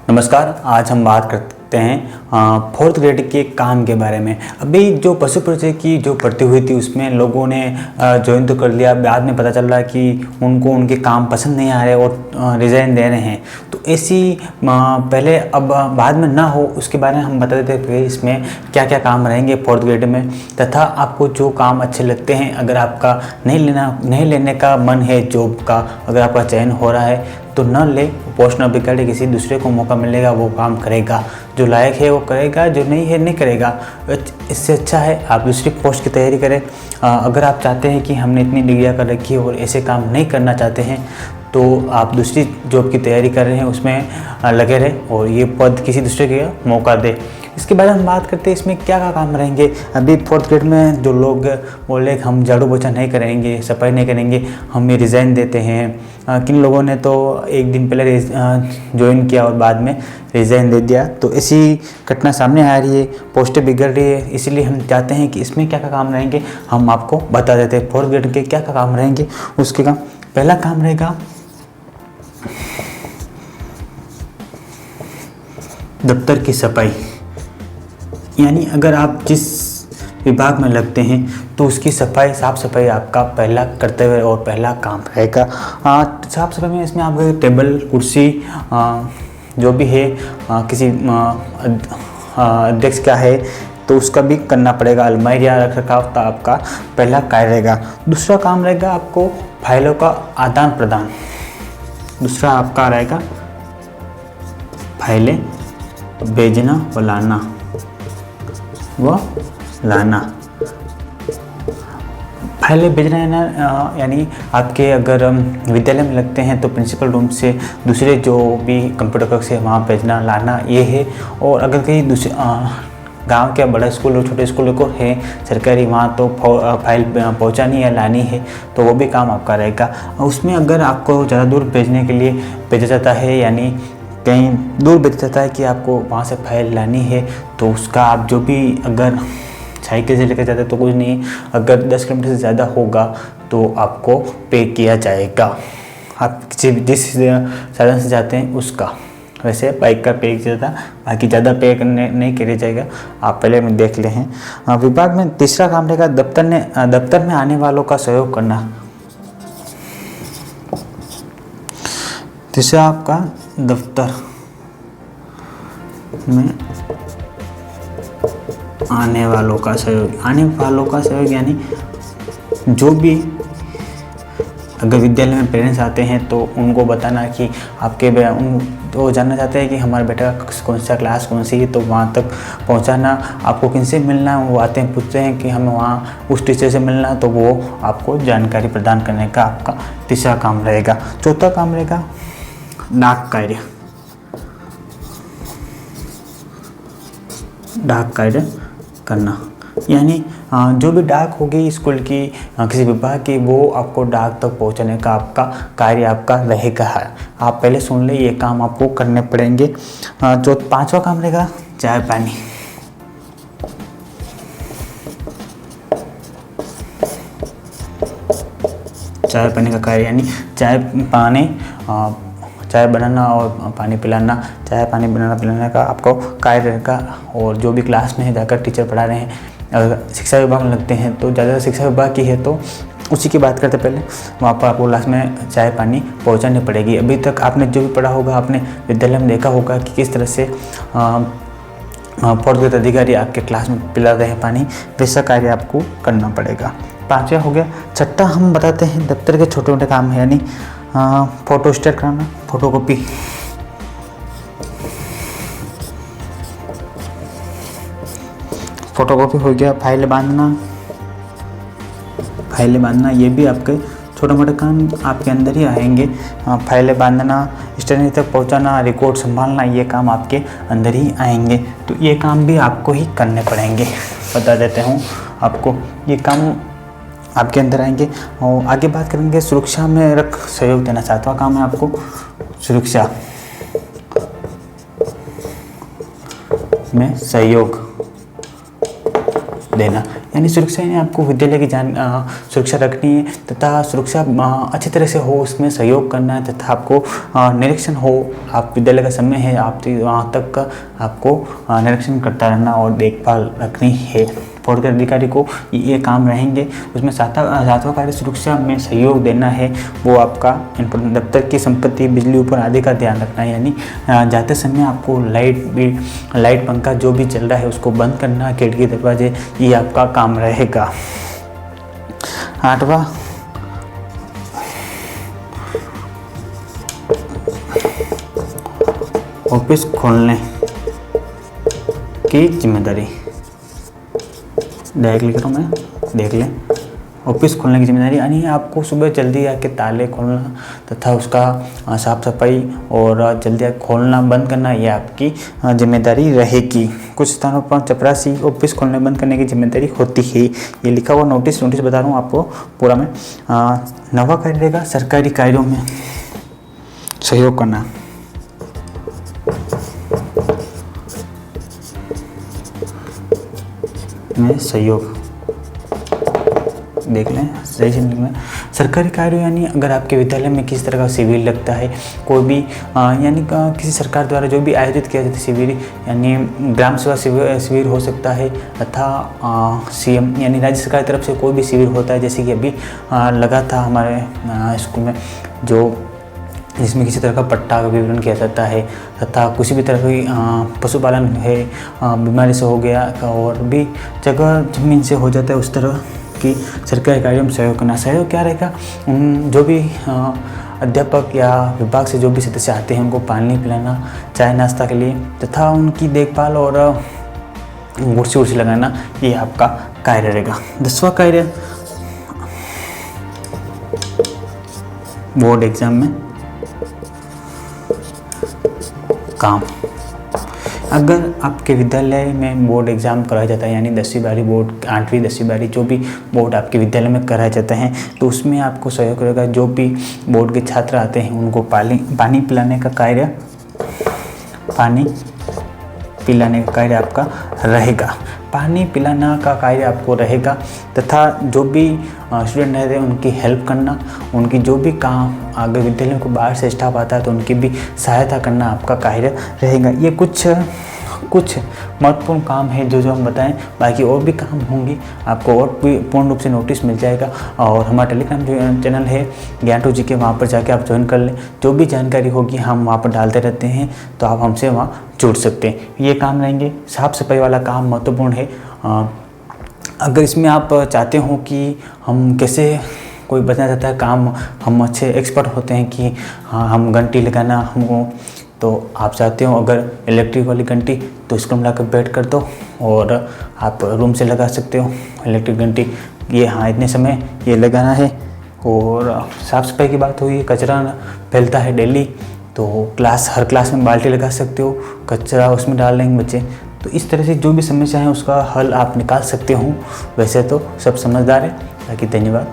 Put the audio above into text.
नमस्कार। आज हम बात करते हैं फोर्थ ग्रेड के काम के बारे में। अभी जो पशु परिचय की जो भर्ती हुई थी उसमें लोगों ने ज्वाइन तो कर लिया, बाद में पता चल रहा कि उनको उनके काम पसंद नहीं आ रहे और रिज़ाइन दे रहे हैं। तो ऐसी पहले अब बाद में ना हो उसके बारे में हम बता देते हैं इसमें क्या क्या काम रहेंगे फोर्थ ग्रेड में, तथा आपको जो काम अच्छे लगते हैं, अगर आपका नहीं लेने का मन है जॉब का, अगर आपका चयन हो रहा है तो न ले, पोस्ट न बिगाड़े, किसी दूसरे को मौका मिलेगा वो काम करेगा, जो लायक है वो करेगा, जो नहीं है नहीं करेगा। इससे अच्छा है आप दूसरी पोस्ट की तैयारी करें। अगर आप चाहते हैं कि हमने इतनी डिग्रियां कर रखी है और ऐसे काम नहीं करना चाहते हैं तो आप दूसरी जॉब की तैयारी कर रहे हैं उसमें लगे रहें और ये पद किसी दूसरे को मौका दें। इसके बाद हम बात करते हैं इसमें क्या क्या काम रहेंगे। अभी फोर्थ ग्रेड में जो लोग बोले हम झाड़ू पोछा नहीं करेंगे, सफाई नहीं करेंगे, हम ये रिज़ाइन देते हैं। किन लोगों ने तो एक दिन पहले ज्वाइन किया और बाद में रिज़ाइन दे दिया, तो ऐसी घटना सामने आ रही है, पोस्टें बिगड़ रही है। इसीलिए हम चाहते हैं कि इसमें क्या क्या काम रहेंगे हम आपको बता देते हैं। फोर्थ ग्रेड के क्या क्या काम रहेंगे उसके काम। पहला काम रहेगा दफ्तर की सफाई, यानी अगर आप जिस विभाग में लगते हैं तो उसकी साफ सफाई आपका पहला कर्तव्य और पहला काम रहेगा। साफ सफाई में इसमें आप टेबल कुर्सी जो भी है किसी अध्यक्ष क्या है तो उसका भी करना पड़ेगा। अलमारियाँ रख रखाव का आपका पहला कार्य रहेगा। दूसरा काम रहेगा आपको फाइलों का आदान प्रदान। दूसरा आपका रहेगा फाइलें भेजना व लाना। फाइलें भेजना है ना, यानी आपके अगर विद्यालय में लगते हैं तो प्रिंसिपल रूम से दूसरे जो भी कंप्यूटर कक्ष है वहाँ भेजना लाना ये है। और अगर कहीं दूसरे गांव के बड़ा स्कूल और छोटे स्कूलों को है सरकारी, वहाँ तो फाइल पहुँचानी या लानी है तो वो भी काम आपका रहेगा। उसमें अगर आपको ज़्यादा दूर भेजने के लिए भेजा जाता है, यानी कहीं दूर भेजा जाता है कि आपको वहाँ से फाइल लानी है, तो उसका आप जो भी अगर साइकिल से लेकर जाते हैं तो कुछ नहीं, अगर 10 किलोमीटर से ज़्यादा होगा तो आपको पे किया जाएगा। आप जिस साधन से जाते हैं उसका, वैसे बाइक का पे किया जाता, बाकी ज़्यादा पे नहीं किया जाएगा। आप पहले में देख ले हैं। विभाग में तीसरा काम रहेगा दफ्तर में आने वालों का सहयोग करना। तीसरा आपका दफ्तर में आने वालों का सहयोग यानी जो भी अगर विद्यालय में पेरेंट्स आते हैं तो उनको बताना कि आपके तो जानना चाहते हैं कि हमारे बेटा का कौन सा क्लास कौन सी है, तो वहाँ तक पहुँचाना। आपको किनसे मिलना है वो आते हैं पूछते हैं कि हमें वहाँ उस टीचर से मिलना, तो वो आपको जानकारी प्रदान करने का आपका तीसरा काम रहेगा। चौथा काम रहेगा डाक कार्य करना, यानी जो भी डाक होगी स्कूल की किसी विभाग की वो आपको डाक तक पहुंचाने का आपका कार्य आपका रहेगा। आप पहले सुन ले, ये काम आपको करने पड़ेंगे। जो पांचवा काम रहेगा चाय पानी। चाय पानी का कार्य, यानी चाय बनाना और पानी पिलाना, चाय पानी बनाना पिलाने का आपको कार्य रहेगा। और जो भी क्लास में जाकर टीचर पढ़ा रहे हैं, अगर शिक्षा विभाग में लगते हैं तो ज़्यादा शिक्षा विभाग की है तो उसी की बात करते पहले, वहाँ पर आपको क्लास में चाय पानी पहुँचानी पड़ेगी। अभी तक आपने जो भी पढ़ा होगा, आपने विद्यालय में देखा होगा कि किस तरह से फोर्थ ग्रेड अधिकारी आपके क्लास में पिला रहे हैं पानी, वैसा कार्य आपको करना पड़ेगा। पाँचवा हो गया। छठा हम बताते हैं दफ्तर के छोटे मोटे काम है, यानी फोटो स्टेट कराना, फोटोकॉपी, हो गया। फाइलें बांधना, ये भी आपके छोटे मोटे काम आपके अंदर ही आएंगे। फाइलें बांधना, स्टेशनरी तक पहुंचाना, रिकॉर्ड संभालना, ये काम आपके अंदर ही आएंगे। तो ये काम भी आपको ही करने पड़ेंगे। बता देते हूँ आपको, ये काम आपके अंदर आएंगे। और आगे बात करेंगे सुरक्षा में सहयोग देना। सातवां काम है आपको सुरक्षा में सहयोग देना, यानी सुरक्षा यानी आपको विद्यालय की सुरक्षा रखनी है तथा सुरक्षा अच्छी तरह से हो, उसमें सहयोग करना है तथा आपको निरीक्षण हो। आप विद्यालय का समय है, आप वहाँ तक आपको निरीक्षण करता रहना और देखभाल रखनी है। फोर्थ ग्रेड अधिकारी को ये काम रहेंगे। उसमें सातवां कार्य सुरक्षा में सहयोग देना है। वो आपका दफ्तर की संपत्ति, बिजली ऊपर आदि का ध्यान रखना है, यानी जाते समय आपको लाइट पंखा जो भी चल रहा है उसको बंद करना, खिड़की दरवाजे, ये आपका काम रहेगा। 8वां ऑफिस खोलने की जिम्मेदारी, डायरेक्ट लिख रहा हूँ मैं, देख लें। ऑफिस खोलने की जिम्मेदारी यानी आपको सुबह जल्दी आके ताले खोलना तथा उसका साफ सफाई और जल्दी खोलना बंद करना, ये आपकी जिम्मेदारी रहेगी। कुछ स्थानों पर चपरासी ऑफिस खोलने बंद करने की जिम्मेदारी होती है। ये लिखा हुआ नोटिस बता रहा हूँ आपको पूरा में। 9वां कार्य रहेगा सरकारी कार्यों में सहयोग करना। में सहयोग देख लें, सही से लिखना। सरकारी कार्य यानी अगर आपके विद्यालय में किसी तरह का शिविर लगता है, कोई भी यानी किसी सरकार द्वारा जो भी आयोजित किया जाता है शिविर, यानी ग्राम सेवा शिविर हो सकता है तथा सीएम यानी राज्य सरकार की तरफ से कोई भी शिविर होता है, जैसे कि अभी लगा था हमारे स्कूल में, जो जिसमें किसी तरह का पट्टा का विवरण किया जाता है तथा किसी भी तरह की पशुपालन है, बीमारी से हो गया और भी जगह जमीन से हो जाता है, उस तरह की सरकारी कार्यों में सहयोग करना। सहयोग क्या रहेगा, जो भी अध्यापक या विभाग से जो भी सदस्य आते हैं उनको पानी पिलाना, चाय नाश्ता के लिए तथा उनकी देखभाल और कुर्सी लगाना, ये आपका कार्य रहेगा। 10वां कार्य बोर्ड एग्जाम में काम। अगर आपके विद्यालय में बोर्ड एग्ज़ाम कराया जाता है, यानी 10वीं 12वीं बोर्ड, 8वीं 10वीं 12वीं जो भी बोर्ड आपके विद्यालय में कराए जाते हैं, तो उसमें आपको सहयोग रहेगा। जो भी बोर्ड के छात्र आते हैं उनको पानी पिलाने का कार्य, पानी पिलाने का कार्य आपका रहेगा। पानी पिलाना का कार्य आपको रहेगा तथा जो भी स्टूडेंट रहते हैं उनकी हेल्प करना, उनकी जो भी काम अगर विद्यालय को बाहर से स्टाफ आता है तो उनकी भी सहायता करना आपका कार्य रहेगा। ये कुछ महत्वपूर्ण काम है जो हम बताएं, बाकी और भी काम होंगे, आपको और भी पूर्ण रूप से नोटिस मिल जाएगा। और हमारा टेलीग्राम चैनल है ज्ञान2GK, वहाँ पर जाके आप ज्वाइन कर लें। जो भी जानकारी होगी हम वहाँ पर डालते रहते हैं, तो आप हमसे वहाँ जुड़ सकते हैं। ये काम रहेंगे। साफ़ सफाई वाला काम महत्वपूर्ण है। अगर इसमें आप चाहते हो कि हम कैसे कोई बताना चाहता है काम, हम अच्छे एक्सपर्ट होते हैं कि हाँ हम घंटी लगाना हमको, तो आप चाहते हो अगर इलेक्ट्रिक वाली घंटी, तो इसको मिला कर बैठ कर दो और आप रूम से लगा सकते हो इलेक्ट्रिक घंटी। ये हाँ इतने समय ये लगाना है। और साफ़ सफाई की बात हुई, कचरा फैलता है डेली, तो हर क्लास में बाल्टी लगा सकते हो, कचरा उसमें डाल लेंगे बच्चे। तो इस तरह से जो भी समस्या है उसका हल आप निकाल सकते हो। वैसे तो सब समझदार है। बाकी धन्यवाद।